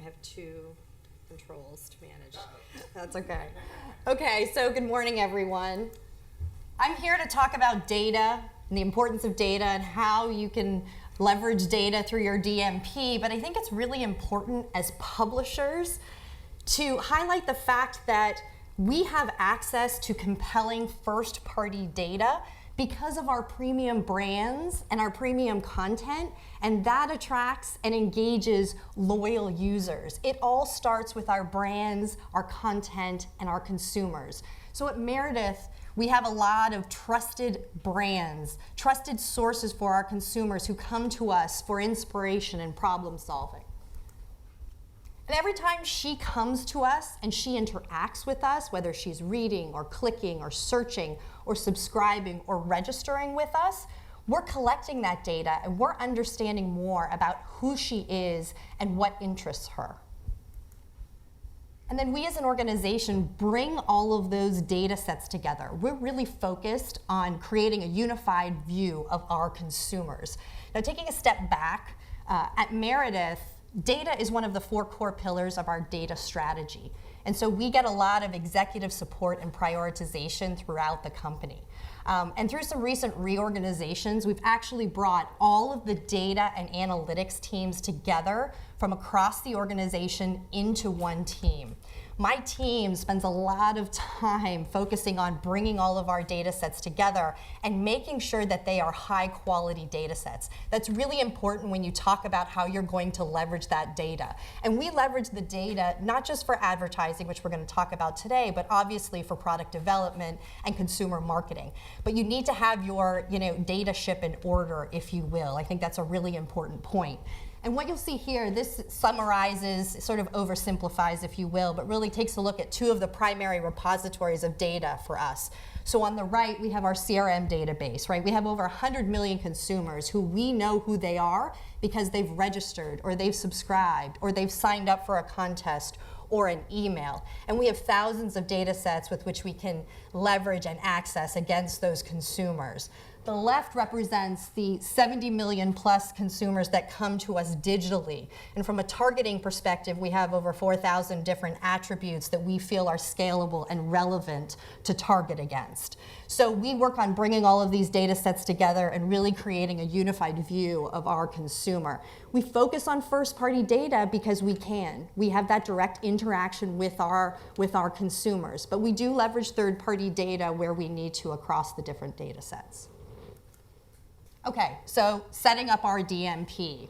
have two controls to manage. That's okay. Okay, so good morning, everyone. I'm here to talk about data and the importance of data and how you can leverage data through your DMP, but I think it's really important as publishers to highlight the fact that we have access to compelling first-party data because of our premium brands and our premium content, and that attracts and engages loyal users. It all starts with our brands, our content, and our consumers. So at Meredith, we have a lot of trusted brands, trusted sources for our consumers who come to us for inspiration and problem solving. And every time she comes to us and she interacts with us, whether she's reading or clicking or searching or subscribing or registering with us, we're collecting that data and we're understanding more about who she is and what interests her. And then we as an organization bring all of those data sets together. We're really focused on creating a unified view of our consumers. Now, taking a step back, at Meredith, data is one of the 4 core pillars of our data strategy. And so we get a lot of executive support and prioritization throughout the company. And through some recent reorganizations, we've actually brought all of the data and analytics teams together from across the organization into one team. My team spends a lot of time focusing on bringing all of our data sets together and making sure that they are high quality data sets. That's really important when you talk about how you're going to leverage that data. And we leverage the data not just for advertising, which we're going to talk about today, but obviously for product development and consumer marketing. But you need to have your data ship in order, if you will. I think that's a really important point. And what you'll see here, this summarizes, sort of oversimplifies, if you will, but really takes a look at 2 of the primary repositories of data for us. So on the right, we have our CRM database, right? We have over 100 million consumers who we know who they are because they've registered or they've subscribed or they've signed up for a contest or an email. And we have thousands of data sets with which we can leverage and access against those consumers. The left represents the 70 million plus consumers that come to us digitally. And from a targeting perspective, we have over 4,000 different attributes that we feel are scalable and relevant to target against. So we work on bringing all of these data sets together and really creating a unified view of our consumer. We focus on first-party data because we can. We have that direct interaction with our consumers. But we do leverage third-party data where we need to across the different data sets. Okay, so setting up our DMP.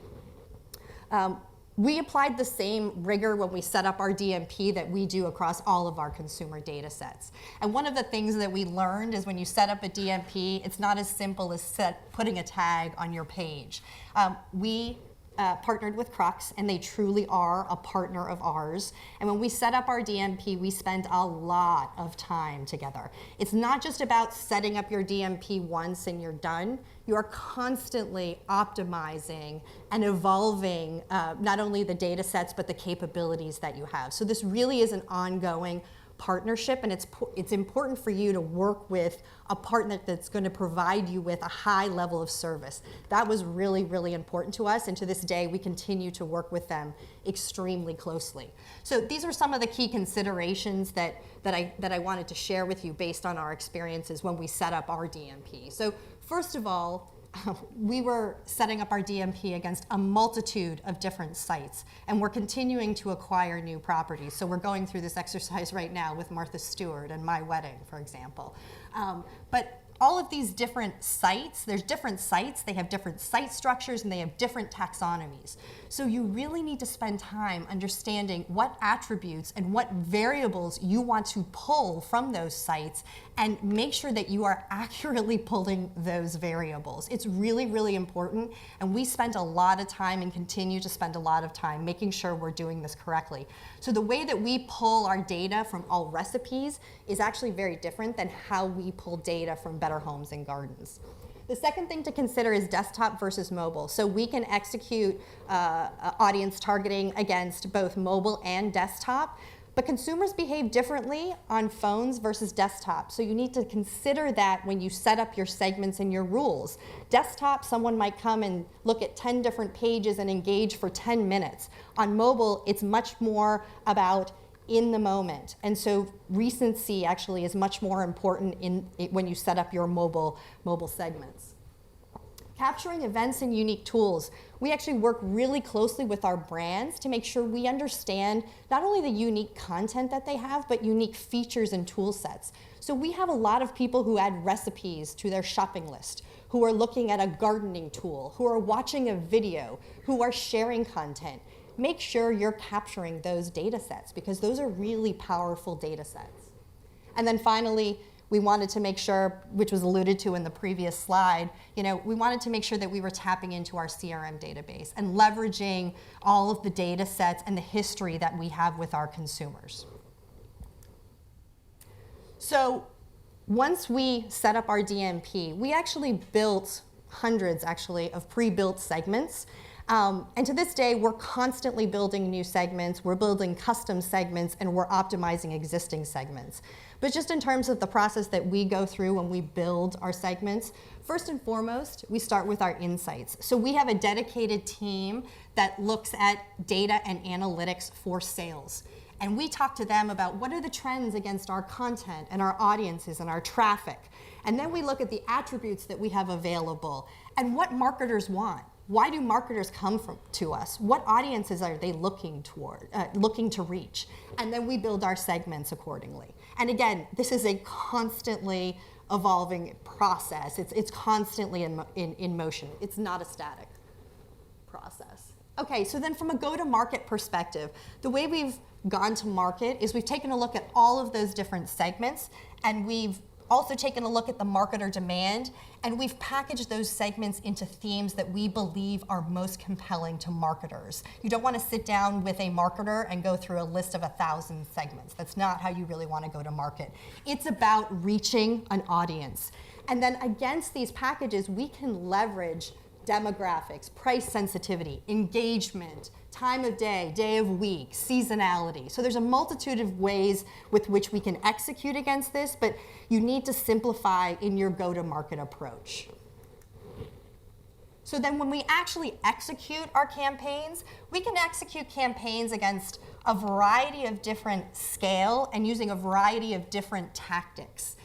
We applied the same rigor when we set up our DMP that we do across all of our consumer data sets. And one of the things that we learned is when you set up a DMP, it's not as simple as putting a tag on your page. We partnered with Krux, and they truly are a partner of ours. And when we set up our DMP, we spend a lot of time together. It's not just about setting up your DMP once and you're done. You are constantly optimizing and evolving not only the data sets, but the capabilities that you have. So this really is an ongoing partnership, and it's important for you to work with a partner that's going to provide you with a high level of service. That was really, really important to us, and to this day, we continue to work with them extremely closely. So these are some of the key considerations that I wanted to share with you based on our experiences when we set up our DMP. So first of all, we were setting up our DMP against a multitude of different sites, and we're continuing to acquire new properties. So we're going through this exercise right now with Martha Stewart and My Wedding, for example. But all of these different sites, there's different sites, they have different site structures, and they have different taxonomies. So you really need to spend time understanding what attributes and what variables you want to pull from those sites and make sure that you are accurately pulling those variables. It's really, really important, and we spent a lot of time and continue to spend a lot of time making sure we're doing this correctly. So the way that we pull our data from all recipes is actually very different than how we pull data from Better Homes and Gardens. The second thing to consider is desktop versus mobile. So we can execute audience targeting against both mobile and desktop, But consumers behave differently on phones versus desktop. So you need to consider that when you set up your segments and your rules. Desktop, someone might come and look at 10 different pages and engage for 10 minutes. On mobile, it's much more about in the moment. And so recency actually is much more important when you set up your mobile segments. Capturing events and unique tools. We actually work really closely with our brands to make sure we understand not only the unique content that they have, but unique features and tool sets. So we have a lot of people who add recipes to their shopping list, who are looking at a gardening tool, who are watching a video, who are sharing content. Make sure you're capturing those data sets because those are really powerful data sets. And then finally, we wanted to make sure, which was alluded to in the previous slide, we wanted to make sure that we were tapping into our CRM database and leveraging all of the data sets and the history that we have with our consumers. So once we set up our DMP, we actually built hundreds, actually, of pre-built segments. And to this day, we're constantly building new segments, we're building custom segments, and we're optimizing existing segments. But just in terms of the process that we go through when we build our segments, first and foremost, we start with our insights. So we have a dedicated team that looks at data and analytics for sales. And we talk to them about what are the trends against our content and our audiences and our traffic. And then we look at the attributes that we have available and what marketers want. Why do marketers come to us? What audiences are they looking to reach? And then we build our segments accordingly. And again, this is a constantly evolving process. It's constantly in motion. It's not a static process. Okay, so then from a go-to-market perspective, the way we've gone to market is we've taken a look at all of those different segments, and we've also taken a look at the marketer demand, and we've packaged those segments into themes that we believe are most compelling to marketers. You don't want to sit down with a marketer and go through a list of 1,000 segments. That's not how you really want to go to market. It's about reaching an audience. And then against these packages, we can leverage demographics, price sensitivity, engagement, time of day, day of week, seasonality. So there's a multitude of ways with which we can execute against this, but you need to simplify in your go-to-market approach. So then when we actually execute our campaigns, we can execute campaigns against a variety of different scale and using a variety of different tactics.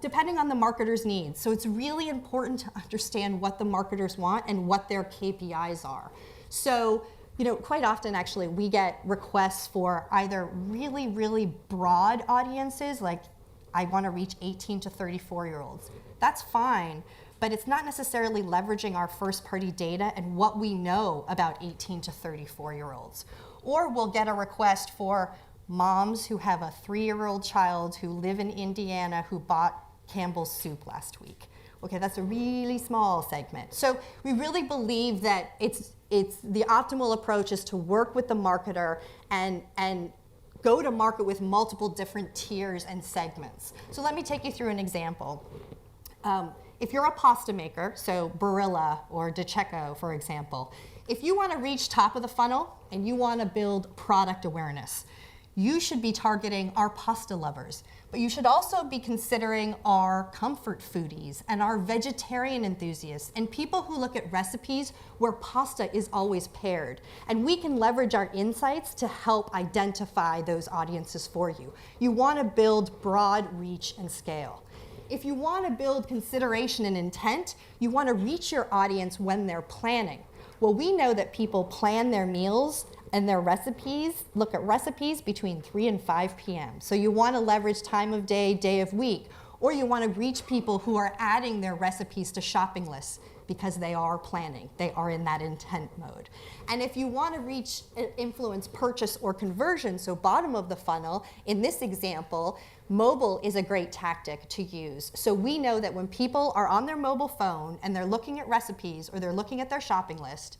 Depending on the marketer's needs. So it's really important to understand what the marketers want and what their KPIs are. So, quite often actually we get requests for either really, really broad audiences, like I want to reach 18 to 34-year-olds. That's fine, but it's not necessarily leveraging our first-party data and what we know about 18 to 34-year-olds. Or we'll get a request for moms who have a 3-year-old child who live in Indiana who bought Campbell's soup last week. Okay, that's a really small segment. So we really believe that it's the optimal approach is to work with the marketer and go to market with multiple different tiers and segments. So let me take you through an example. If you're a pasta maker, so Barilla or DiCecco, for example, if you want to reach top of the funnel and you want to build product awareness, you should be targeting our pasta lovers, but you should also be considering our comfort foodies and our vegetarian enthusiasts and people who look at recipes where pasta is always paired. And we can leverage our insights to help identify those audiences for you. You want to build broad reach and scale. If you want to build consideration and intent, you want to reach your audience when they're planning. Well, we know that people plan their meals and their recipes, look at recipes between 3 and 5 p.m. So you want to leverage time of day, day of week, or you want to reach people who are adding their recipes to shopping lists because they are planning, they are in that intent mode. And if you want to reach, influence purchase or conversion, so bottom of the funnel, in this example, mobile is a great tactic to use. So we know that when people are on their mobile phone and they're looking at recipes or they're looking at their shopping list,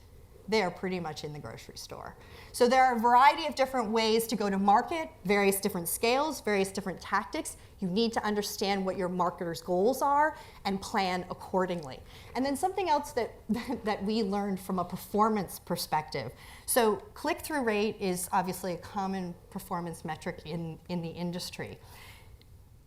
they are pretty much in the grocery store. So there are a variety of different ways to go to market, various different scales, various different tactics. You need to understand what your marketer's goals are and plan accordingly. And then something else that we learned from a performance perspective. So click-through rate is obviously a common performance metric in the industry.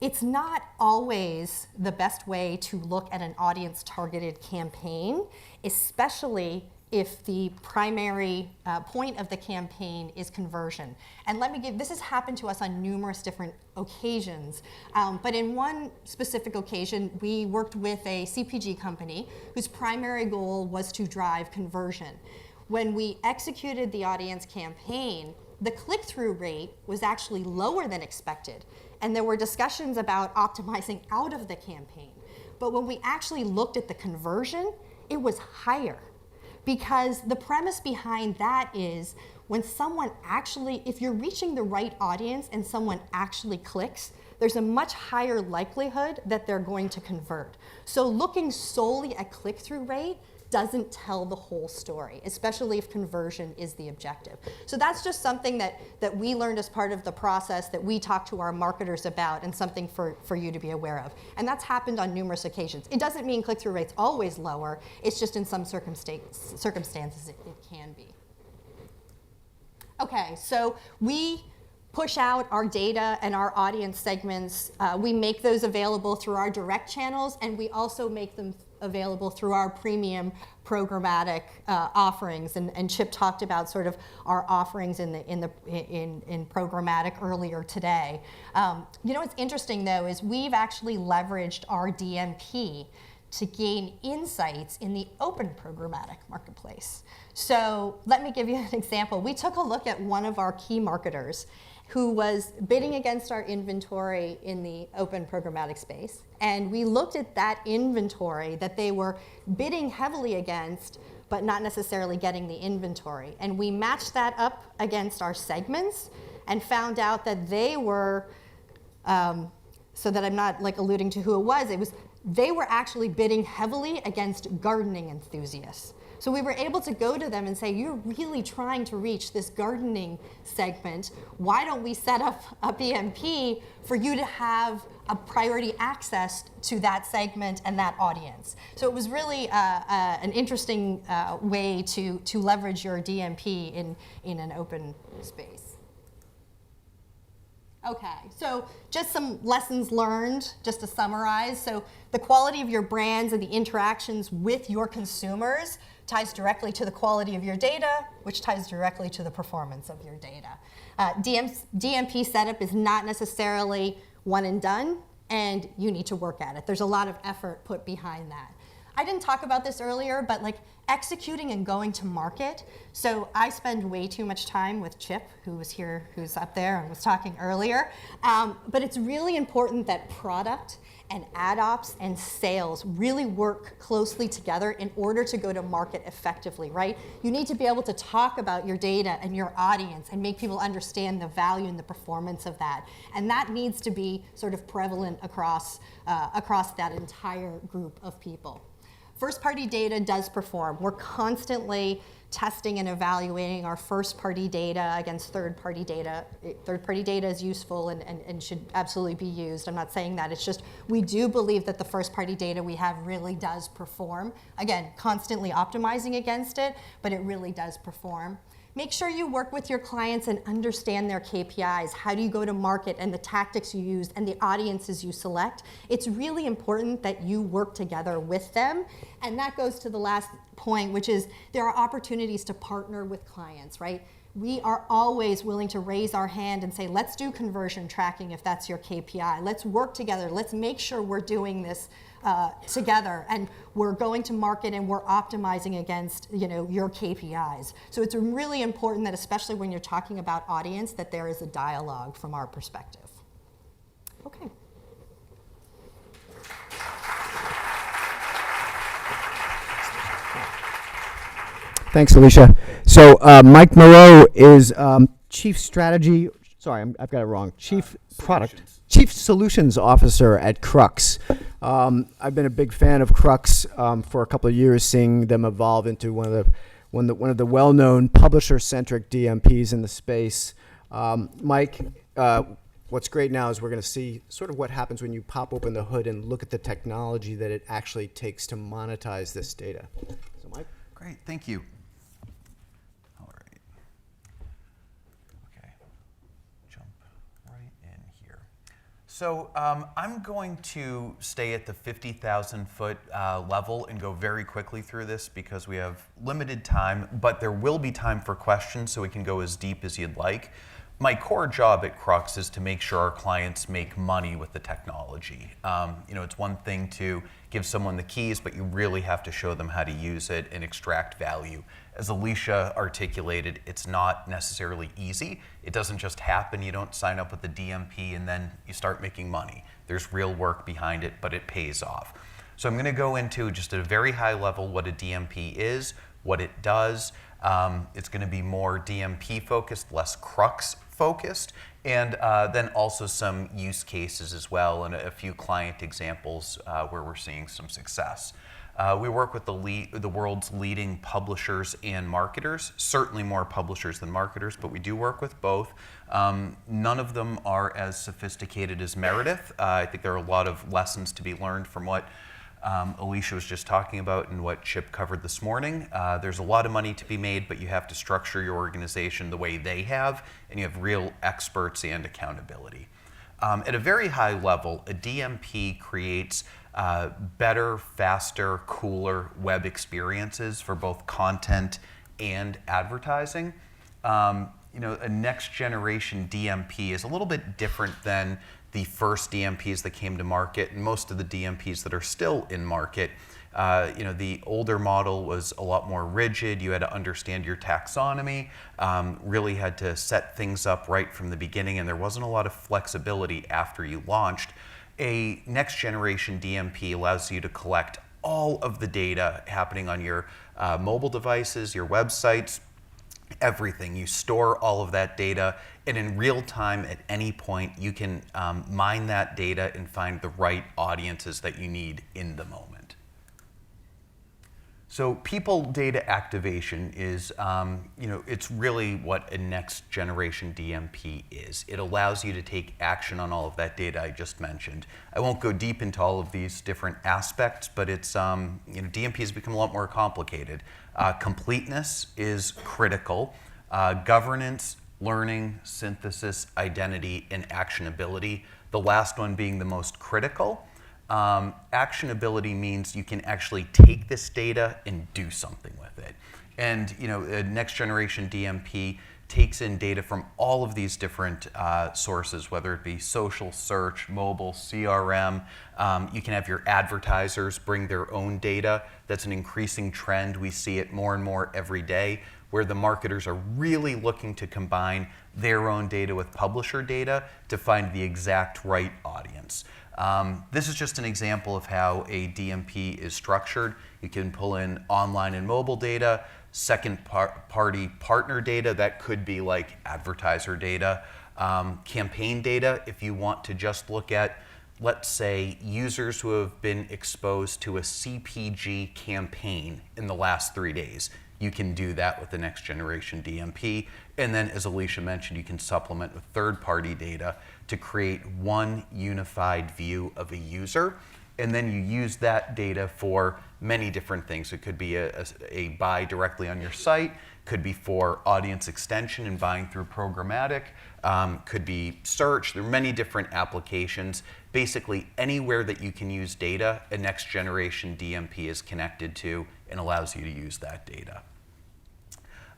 It's not always the best way to look at an audience-targeted campaign, especially if the primary point of the campaign is conversion. And this has happened to us on numerous different occasions, but in one specific occasion, we worked with a CPG company whose primary goal was to drive conversion. When we executed the audience campaign, the click-through rate was actually lower than expected, and there were discussions about optimizing out of the campaign. But when we actually looked at the conversion, it was higher. Because the premise behind that is when someone actually, if you're reaching the right audience and someone actually clicks, there's a much higher likelihood that they're going to convert. So looking solely at click-through rate doesn't tell the whole story, especially if conversion is the objective. So that's just something that we learned as part of the process that we talk to our marketers about and something for you to be aware of. And that's happened on numerous occasions. It doesn't mean click-through rate's always lower, it's just in some circumstances it can be. Okay, so we push out our data and our audience segments. We make those available through our direct channels, and we also make them available through our premium programmatic offerings. And Chip talked about sort of our offerings in programmatic earlier today. You know what's interesting though is we've actually leveraged our DMP to gain insights in the open programmatic marketplace. So let me give you an example. We took a look at one of our key marketers who was bidding against our inventory in the open programmatic space. And we looked at that inventory that they were bidding heavily against, but not necessarily getting the inventory. And we matched that up against our segments and found out that they were, so that I'm not like alluding to who it was, they were actually bidding heavily against gardening enthusiasts. So we were able to go to them and say, you're really trying to reach this gardening segment. Why don't we set up a BMP for you to have a priority access to that segment and that audience? So it was really an interesting way to leverage your DMP in an open space. Okay, so just some lessons learned, just to summarize. So the quality of your brands and the interactions with your consumers ties directly to the quality of your data, which ties directly to the performance of your data. DMP setup is not necessarily one and done, and you need to work at it. There's a lot of effort put behind that. I didn't talk about this earlier, but like executing and going to market. So I spend way too much time with Chip, who was here, who's up there and was talking earlier. But it's really important that product and ad ops and sales really work closely together in order to go to market effectively, right? You need to be able to talk about your data and your audience and make people understand the value and the performance of that. And that needs to be sort of prevalent across that entire group of people. First-party data does perform. We're constantly testing and evaluating our first-party data against third-party data. Third-party data is useful and should absolutely be used. I'm not saying that. It's just we do believe that the first-party data we have really does perform. Again, constantly optimizing against it, but it really does perform. Make sure you work with your clients and understand their KPIs. How do you go to market and the tactics you use and the audiences you select? It's really important that you work together with them. And that goes to the last point, which is there are opportunities to partner with clients, right? We are always willing to raise our hand and say, let's do conversion tracking if that's your KPI. Let's work together. Let's make sure we're doing this together, and we're going to market and we're optimizing against your KPIs. So it's really important that, especially when you're talking about audience, that there is a dialogue from our perspective. Okay. Thanks, Alysia. So Mike Moreau is Chief Strategy. Sorry, I've got it wrong. Chief Solutions Officer at Krux. I've been a big fan of Krux for a couple of years, seeing them evolve into one one of the well-known publisher-centric DMPs in the space. Mike, what's great now is we're going to see sort of what happens when you pop open the hood and look at the technology that it actually takes to monetize this data. So, Mike? Great, thank you. All right. Okay, jump right in here. So I'm going to stay at the 50,000 foot level and go very quickly through this because we have limited time, but there will be time for questions so we can go as deep as you'd like. My core job at Krux is to make sure our clients make money with the technology. It's one thing to give someone the keys, but you really have to show them how to use it and extract value. As Alysia articulated, it's not necessarily easy. It doesn't just happen. You don't sign up with a DMP and then you start making money. There's real work behind it, but it pays off. So I'm going to go into just at a very high level what a DMP is, what it does. It's going to be more DMP focused, less Krux focused, and then also some use cases as well and a few client examples where we're seeing some success. We work with the world's leading publishers and marketers, certainly more publishers than marketers, but we do work with both. None of them are as sophisticated as Meredith. I think there are a lot of lessons to be learned from what Alysia was just talking about and what Chip covered this morning. There's a lot of money to be made, but you have to structure your organization the way they have, and you have real experts and accountability. At a very high level, a DMP creates better, faster, cooler web experiences for both content and advertising. A next generation DMP is a little bit different than the first DMPs that came to market, and most of the DMPs that are still in market. The older model was a lot more rigid. You had to understand your taxonomy, really had to set things up right from the beginning, and there wasn't a lot of flexibility after you launched. A next generation DMP allows you to collect all of the data happening on your mobile devices, your websites, everything. You store all of that data, and in real time at any point you can mine that data and find the right audiences that you need in the moment. So people data activation is, it's really what a next generation DMP is. It allows you to take action on all of that data I just mentioned. I won't go deep into all of these different aspects, but it's, DMPs become a lot more complicated. Completeness is critical. Governance, learning, synthesis, identity, and actionability. The last one being the most critical. Actionability means you can actually take this data and do something with it. And a next generation DMP takes in data from all of these different sources, whether it be social, search, mobile, CRM. You can have your advertisers bring their own data. That's an increasing trend. We see it more and more every day, where the marketers are really looking to combine their own data with publisher data to find the exact right audience. This is just an example of how a DMP is structured. You can pull in online and mobile data, second-party partner data, that could be like advertiser data, campaign data if you want to just look at, let's say, users who have been exposed to a CPG campaign in the last 3 days. You can do that with the next generation DMP. And then, as Alysia mentioned, you can supplement with third-party data to create one unified view of a user. And then you use that data for many different things. It could be a buy directly on your site, could be for audience extension and buying through programmatic, could be search. There are many different applications. Basically, anywhere that you can use data, a next generation DMP is connected to and allows you to use that data.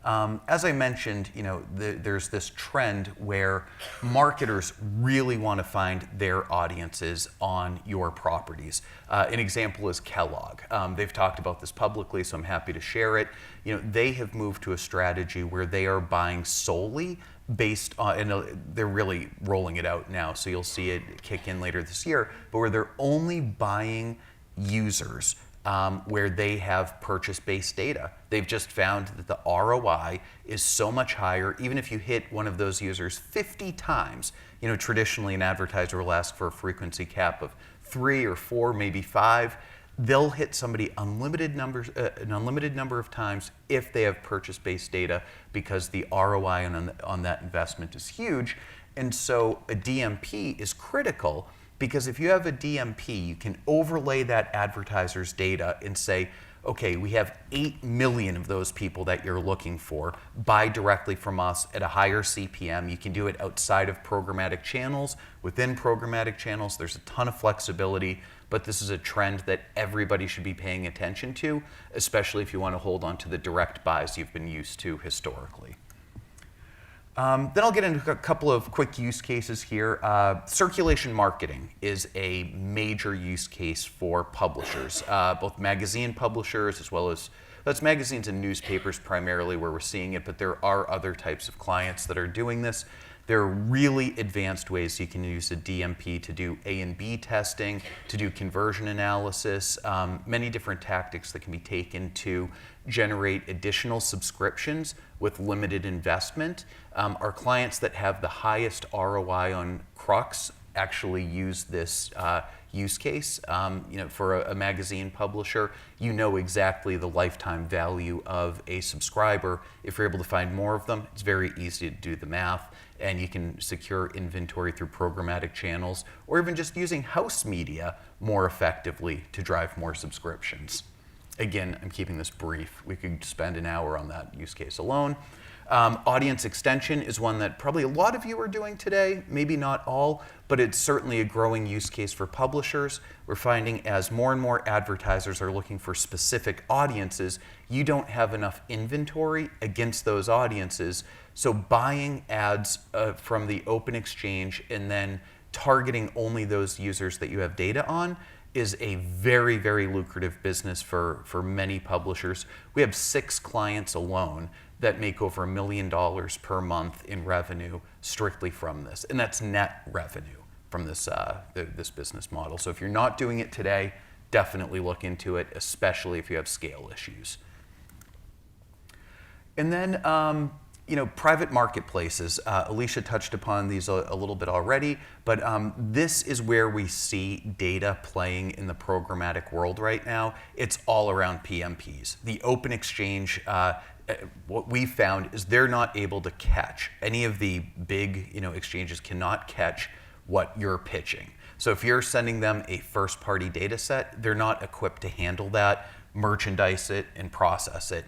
As I mentioned, there's this trend where marketers really want to find their audiences on your properties. An example is Kellogg. They've talked about this publicly, so I'm happy to share it. They have moved to a strategy where they are buying solely based on, and they're really rolling it out now, so you'll see it kick in later this year, but where they're only buying users where they have purchase-based data. They've just found that the ROI is so much higher, even if you hit one of those users 50 times. Traditionally an advertiser will ask for a frequency cap of 3 or 4, maybe 5. they'll hit somebody an unlimited number of times if they have purchase-based data, because the ROI on that investment is huge. And so a DMP is critical, because if you have a DMP, you can overlay that advertiser's data and say, okay, we have 8 million of those people that you're looking for. Buy directly from us at a higher CPM. You can do it outside of programmatic channels. Within programmatic channels, there's a ton of flexibility, but this is a trend that everybody should be paying attention to, especially if you want to hold on to the direct buys you've been used to historically. Then I'll get into a couple of quick use cases here. Circulation marketing is a major use case for publishers, both magazine publishers as well as, that's magazines and newspapers primarily where we're seeing it, but there are other types of clients that are doing this. There are really advanced ways you can use a DMP to do A and B testing, to do conversion analysis, many different tactics that can be taken to generate additional subscriptions with limited investment. Our clients that have the highest ROI on Krux actually use this use case. For a magazine publisher, you know exactly the lifetime value of a subscriber. If you're able to find more of them, it's very easy to do the math, and you can secure inventory through programmatic channels, or even just using house media more effectively to drive more subscriptions. Again, I'm keeping this brief. We could spend an hour on that use case alone. Audience extension is one that probably a lot of you are doing today, maybe not all, but it's certainly a growing use case for publishers. We're finding as more and more advertisers are looking for specific audiences, you don't have enough inventory against those audiences. So buying ads from the open exchange and then targeting only those users that you have data on is a very, very lucrative business for many publishers. We have 6 clients alone that make over $1 million per month in revenue strictly from this. And that's net revenue from this, this business model. So if you're not doing it today, definitely look into it, especially if you have scale issues. And then, private marketplaces. Alysia touched upon these a little bit already, but this is where we see data playing in the programmatic world right now. It's all around PMPs. The open exchange, what we found is they're not able to catch. Any of the big exchanges cannot catch what you're pitching. So if you're sending them a first-party data set, they're not equipped to handle that, merchandise it, and process it.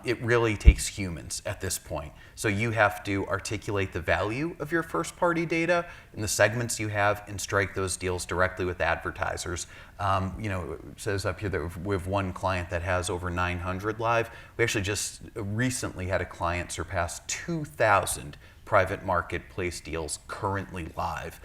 It really takes humans at this point. So you have to articulate the value of your first-party data and the segments you have and strike those deals directly with advertisers. It says up here that we have one client that has over 900 live. We actually just recently had a client surpass 2,000 private marketplace deals currently live.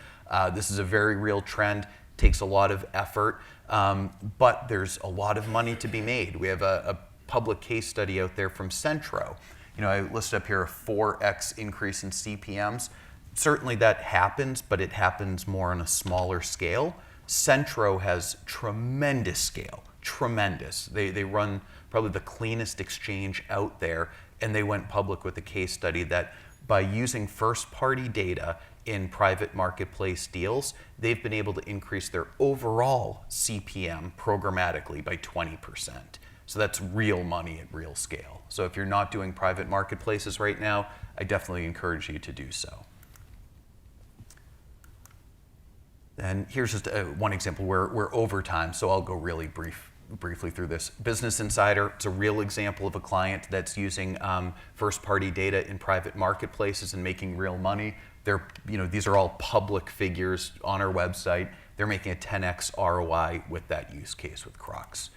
This is a very real trend, takes a lot of effort, but there's a lot of money to be made. We have a public case study out there from Centro. I listed up here a 4x increase in CPMs. Certainly that happens, but it happens more on a smaller scale. Centro has tremendous scale, tremendous. They run probably the cleanest exchange out there, and they went public with a case study that by using first-party data in private marketplace deals, they've been able to increase their overall CPM programmatically by 20%. So that's real money at real scale. So if you're not doing private marketplaces right now, I definitely encourage you to do so. And here's just one example where we're over time, so I'll go really briefly through this. Business Insider, it's a real example of a client that's using first-party data in private marketplaces and making real money. These are all public figures on our website. They're making a 10x ROI with that use case with Krux.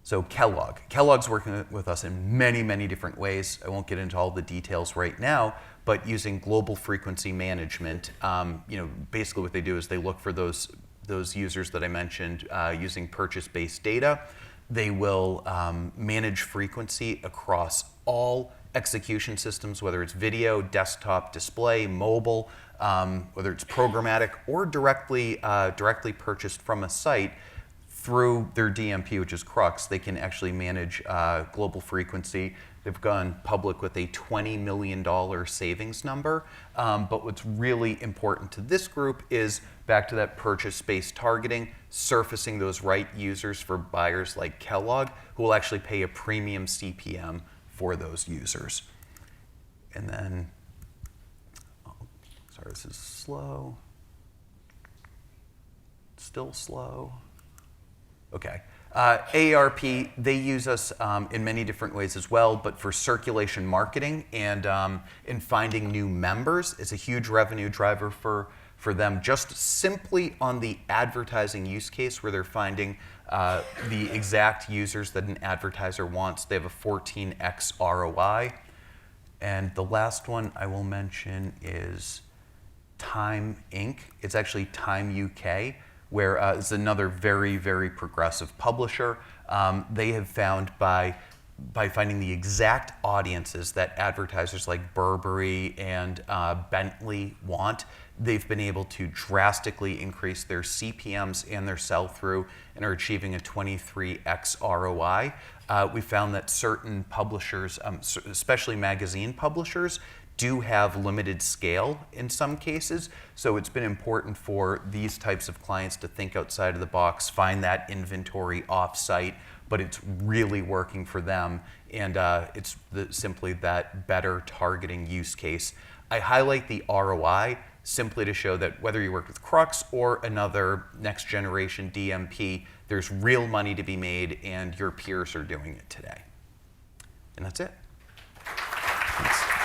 So Kellogg's working with us in many, many different ways. I won't get into all the details right now, but using global frequency management, basically what they do is they look for those users that I mentioned using purchase-based data. They will manage frequency across all execution systems, whether it's video, desktop, display, mobile, whether it's programmatic or directly purchased from a site. Through their DMP, which is Krux, they can actually manage global frequency. They've gone public with a $20 million savings number. But what's really important to this group is back to that purchase-based targeting, surfacing those right users for buyers like Kellogg, who will actually pay a premium CPM for those users. And then, sorry, this is slow. Still slow. Okay. AARP, they use us in many different ways as well, but for circulation marketing and in finding new members, it's a huge revenue driver for them, just simply on the advertising use case where they're finding the exact users that an advertiser wants. They have a 14x ROI. And the last one I will mention is Time Inc. It's actually Time UK, where it's another very, very progressive publisher. They have found by finding the exact audiences that advertisers like Burberry and Bentley want, they've been able to drastically increase their CPMs and their sell-through and are achieving a 23x ROI. We found that certain publishers, especially magazine publishers, do have limited scale in some cases, so it's been important for these types of clients to think outside of the box, find that inventory off-site, but it's really working for them, and it's simply that better targeting use case. I highlight the ROI simply to show that whether you work with Krux or another next generation DMP, there's real money to be made, and your peers are doing it today. And that's it. Thanks.